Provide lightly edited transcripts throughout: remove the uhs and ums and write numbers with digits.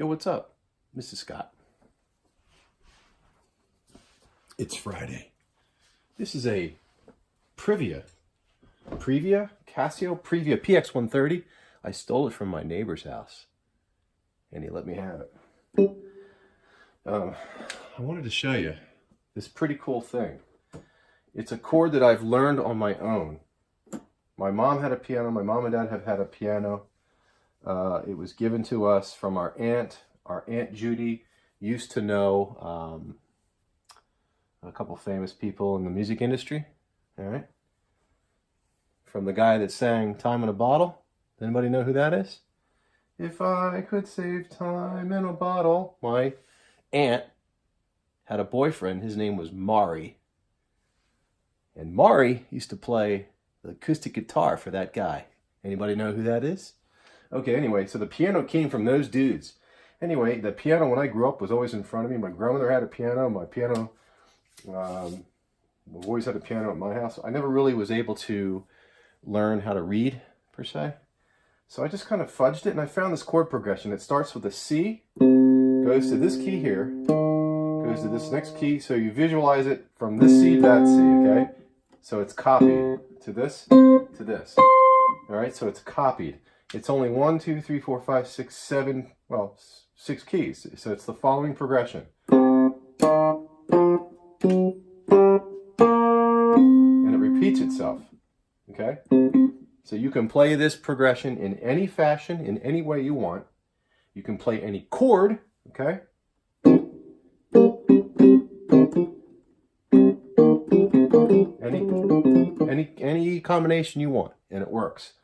Yo, what's up? Mrs. Scott. It's Friday. This is a Casio Previa PX130. I stole it from my neighbor's house, and he let me have it. I wanted to show you this pretty cool thing. It's a chord that I've learned on my own. My mom had a piano. My mom and dad have had a piano. It was given to us from our aunt. Our Aunt Judy used to know a couple famous people in the music industry. All right. From the guy that sang Time in a Bottle. Anybody know who that is? If I could save time in a bottle. My aunt had a boyfriend. His name was Mari. And Mari used to play the acoustic guitar for that guy. Anybody know who that is? Okay, anyway, so the piano came from those dudes. Anyway, the piano when I grew up was always in front of me. My grandmother had a piano. My piano, we've always had a piano at my house. I never really was able to learn how to read, per se. So I just kind of fudged it, and I found this chord progression. It starts with a C, goes to this key here, goes to this next key. So you visualize it from this C to that C, okay? So it's copied to this, to this. All right, so it's copied. It's only 1, 2, 3, 4, 5, 6, 7, well, 6 keys. So it's the following progression. And it repeats itself, okay? So you can play this progression in any fashion, in any way you want. You can play any chord, okay? Any combination you want, and it works.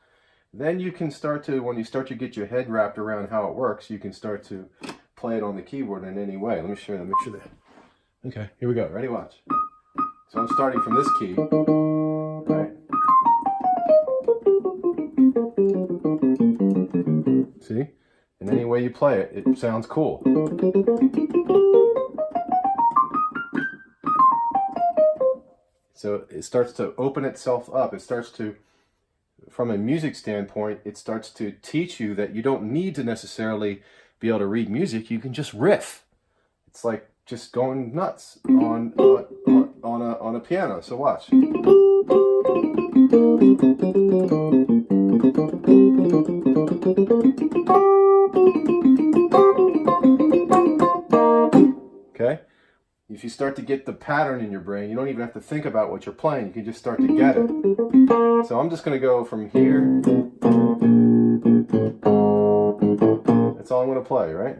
Then you can start to, when you start to get your head wrapped around how it works, you can start to play it on the keyboard in any way. Let me show you, make sure that. Okay, here we go. Ready? Watch. So I'm starting from this key, right? See? And any way you play it, it sounds cool. So it starts to open itself up. It starts to, from a music standpoint, it starts to teach you that you don't need to necessarily be able to read music. You can just riff. It's like just going nuts on a piano. So watch. Okay? If you start to get the pattern in your brain, you don't even have to think about what you're playing. You can just start to get it. So I'm just going to go from here. That's all I'm going to play, right?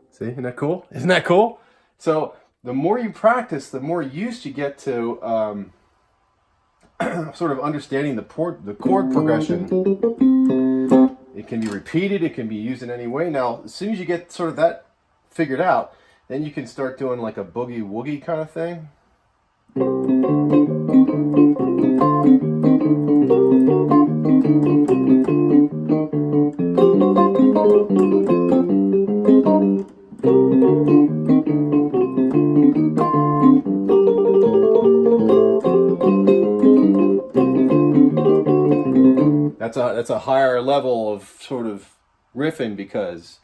See, isn't that cool? Isn't that cool? So the more you practice, the more used you get to sort of understanding the chord progression. It can be repeated. It can be used in any way. Now, as soon as you get sort of that figured out, then you can start doing like a boogie woogie kind of thing. That's a higher level of sort of riffing because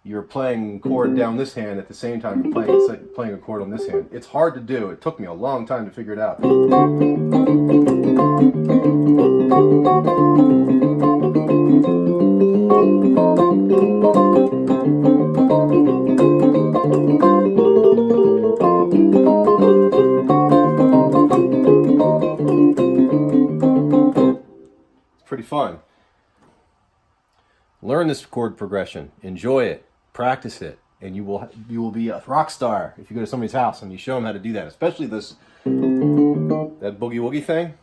you're playing a chord down this hand at the same time you're playing a chord on this hand. It's hard to do. It took me a long time to figure it out. Pretty fun. Learn this chord progression. Enjoy it. Practice it. And you will be a rock star if you go to somebody's house and you show them how to do that, especially that boogie woogie thing.